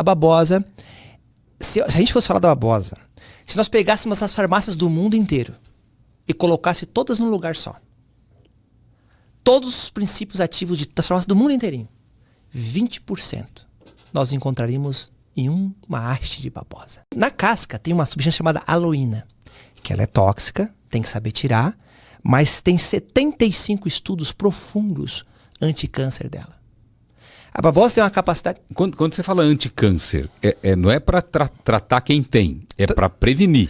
A babosa, se a gente fosse falar da babosa, se nós pegássemos as farmácias do mundo inteiro e colocasse todas num lugar só, todos os princípios ativos das farmácias do mundo inteirinho, 20% nós encontraríamos em uma haste de babosa. Na casca tem uma substância chamada aloína, que ela é tóxica, tem que saber tirar, mas tem 75 estudos profundos anti-câncer dela. A babosa tem uma capacidade... Quando você fala anti-câncer, não é para tratar quem tem, é para prevenir.